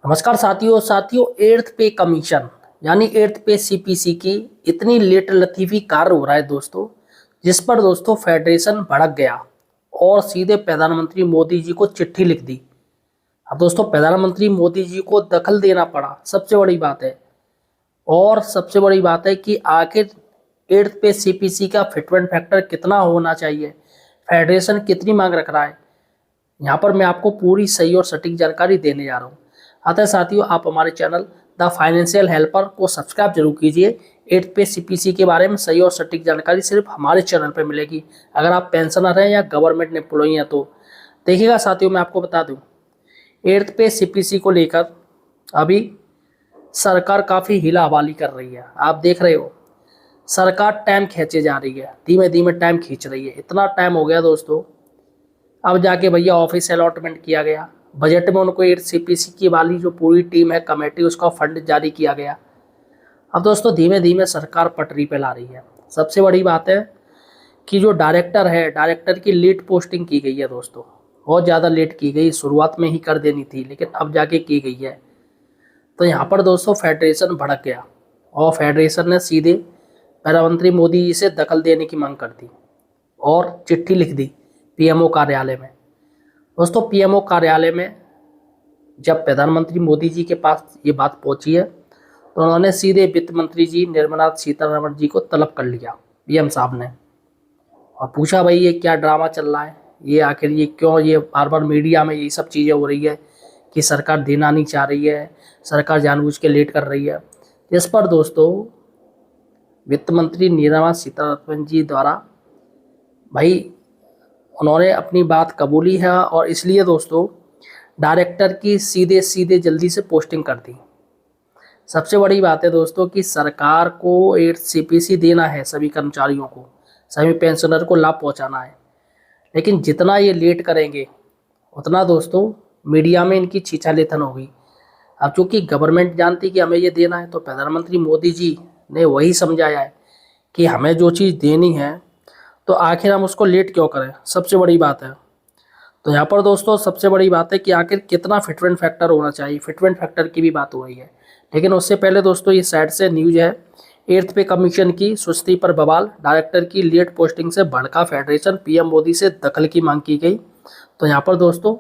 नमस्कार साथियों eighth pay commission यानी एट्थ पे सीपीसी की इतनी लेट लतीफ़ी कार्य हो रहा है दोस्तों, जिस पर दोस्तों फेडरेशन भड़क गया और सीधे प्रधानमंत्री मोदी जी को चिट्ठी लिख दी। अब दोस्तों प्रधानमंत्री मोदी जी को दखल देना पड़ा, सबसे बड़ी बात है। और सबसे बड़ी बात है कि आखिर एट्थ पे सीपीसी का फिटमेंट फैक्टर कितना होना चाहिए, फेडरेशन कितनी मांग रख रहा है, यहाँ पर मैं आपको पूरी सही और सटीक जानकारी देने जा रहा हूँ। अतः साथियों, आप हमारे चैनल द फाइनेंशियल हेल्पर को सब्सक्राइब जरूर कीजिए। एट्थ पे सीपीसी के बारे में सही और सटीक जानकारी सिर्फ हमारे चैनल पर मिलेगी। अगर आप पेंशनर हैं या गवर्नमेंट एम्प्लॉई हैं तो देखिएगा साथियों, मैं आपको बता दूं, एट्थ पे सीपीसी को लेकर अभी सरकार काफ़ी हीला हवाली कर रही है। आप देख रहे हो, सरकार टाइम खींचे जा रही है, धीमे धीमे टाइम खींच रही है। इतना टाइम हो गया दोस्तों, अब जाके भैया ऑफिस अलॉटमेंट किया गया, बजट में उनको एट सीपीसी की वाली जो पूरी टीम है कमेटी, उसका फंड जारी किया गया। अब दोस्तों धीमे धीमे सरकार पटरी पे ला रही है। सबसे बड़ी बात है कि जो डायरेक्टर है, डायरेक्टर की लेट पोस्टिंग की गई है दोस्तों, बहुत ज़्यादा लेट की गई। शुरुआत में ही कर देनी थी, लेकिन अब जाके की गई है। तो यहाँ पर दोस्तों फेडरेशन भड़क गया और फेडरेशन ने सीधे प्रधानमंत्री मोदी जी से दखल देने की मांग कर दी और चिट्ठी लिख दी पीएमओ कार्यालय में। दोस्तों पीएमओ कार्यालय में जब प्रधानमंत्री मोदी जी के पास ये बात पहुंची है, तो उन्होंने सीधे वित्त मंत्री जी निर्मला सीतारमण जी को तलब कर लिया पीएम साहब ने, और पूछा भाई ये क्या ड्रामा चल रहा है, ये आखिर ये क्यों, ये बार बार मीडिया में ये सब चीज़ें हो रही है कि सरकार देना नहीं चाह रही है, सरकार जानबूझ के लेट कर रही है। इस पर दोस्तों वित्त मंत्री निर्मला सीतारमण जी द्वारा भाई उन्होंने अपनी बात कबूली है और इसलिए दोस्तों डायरेक्टर की सीधे सीधे जल्दी से पोस्टिंग कर दी। सबसे बड़ी बात है दोस्तों कि सरकार को एट सीपीसी देना है, सभी कर्मचारियों को, सभी पेंशनर को लाभ पहुंचाना है, लेकिन जितना ये लेट करेंगे उतना दोस्तों मीडिया में इनकी छीछालेथन होगी। अब चूँकि गवर्नमेंट जानती कि हमें ये देना है, तो प्रधानमंत्री मोदी जी ने वही समझाया है कि हमें जो चीज़ देनी है तो आखिर हम उसको लेट क्यों करें, सबसे बड़ी बात है। तो यहाँ पर दोस्तों सबसे बड़ी बात है कि आखिर कितना फिटमेंट फैक्टर होना चाहिए, फिटमेंट फैक्टर की भी बात हो रही है। लेकिन उससे पहले दोस्तों ये साइड से न्यूज है, एट्थ पे कमीशन की सुस्ती पर बवाल, डायरेक्टर की लेट पोस्टिंग से भड़का फेडरेशन, पीएम मोदी से दखल की मांग की गई। तो यहाँ पर दोस्तों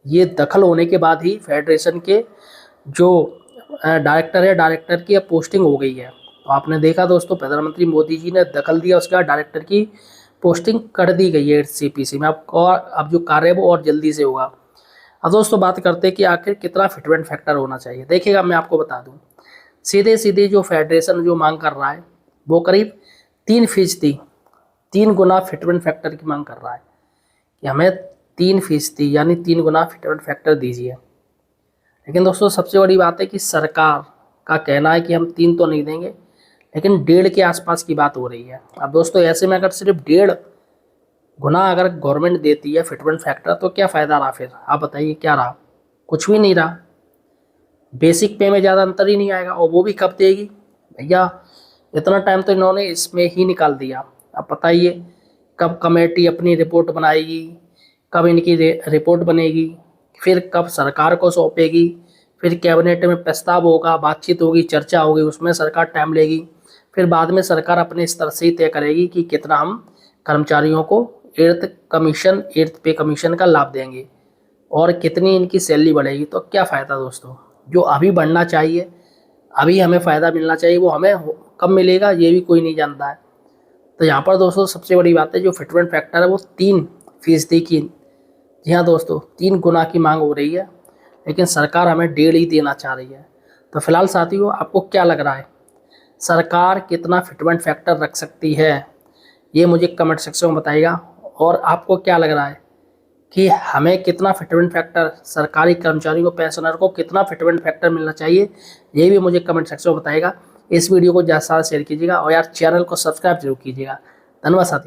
ये दखल होने के बाद ही फेडरेशन के जो डायरेक्टर है, डायरेक्टर की अब पोस्टिंग हो गई है। तो आपने देखा दोस्तों प्रधानमंत्री मोदी जी ने दखल दिया, उसके बाद डायरेक्टर की पोस्टिंग कर दी गई है सीपीसी में। अब जो कार्य है वो और जल्दी से होगा। अब दोस्तों बात करते हैं कि आखिर कितना फिटमेंट फैक्टर होना चाहिए। देखिएगा मैं आपको बता दूं, सीधे सीधे जो फेडरेशन जो मांग कर रहा है वो करीब 3%, 3 गुना फिटमेंट फैक्टर की मांग कर रहा है कि हमें 3% यानी 3 गुना फिटमेंट फैक्टर दीजिए। लेकिन दोस्तों सबसे बड़ी बात है कि सरकार का कहना है कि हम 3 तो नहीं देंगे, लेकिन 1.5 के आसपास की बात हो रही है। अब दोस्तों ऐसे में अगर सिर्फ 1.5 गुना अगर गवर्नमेंट देती है फिटमेंट फैक्टर, तो क्या फ़ायदा रहा फिर, आप बताइए क्या रहा? कुछ भी नहीं रहा। बेसिक पे में ज़्यादा अंतर ही नहीं आएगा, और वो भी कब देगी भैया? इतना टाइम तो इन्होंने इसमें ही निकाल दिया। अब बताइए कब कमेटी अपनी रिपोर्ट बनाएगी, कब इनकी रिपोर्ट बनेगी, फिर कब सरकार को सौंपेगी, फिर कैबिनेट में प्रस्ताव होगा, बातचीत होगी, चर्चा होगी, उसमें सरकार टाइम लेगी, फिर बाद में सरकार अपने स्तर से ही तय करेगी कि कितना हम कर्मचारियों को एट्थ पे कमीशन का लाभ देंगे और कितनी इनकी सैलरी बढ़ेगी। तो क्या फ़ायदा दोस्तों? जो अभी बढ़ना चाहिए, अभी हमें फ़ायदा मिलना चाहिए, वो हमें कब मिलेगा ये भी कोई नहीं जानता है। तो यहाँ पर दोस्तों सबसे बड़ी बात है, जो फिटमेंट फैक्टर है वो 3% की, जी हाँ दोस्तों 3 गुना की मांग हो रही है, लेकिन सरकार हमें 1.5 ही देना चाह रही है। तो फिलहाल साथियों आपको क्या लग रहा है, सरकार कितना फिटमेंट फैक्टर रख सकती है, ये मुझे कमेंट सेक्शन में बताइएगा। और आपको क्या लग रहा है कि हमें कितना फिटमेंट फैक्टर, सरकारी कर्मचारियों को, पेंशनर को कितना फिटमेंट फैक्टर मिलना चाहिए, ये भी मुझे कमेंट सेक्शन में बताइएगा। इस वीडियो को ज़्यादा से ज़्यादा शेयर कीजिएगा और यार चैनल को सब्सक्राइब जरूर कीजिएगा। धन्यवाद साथी।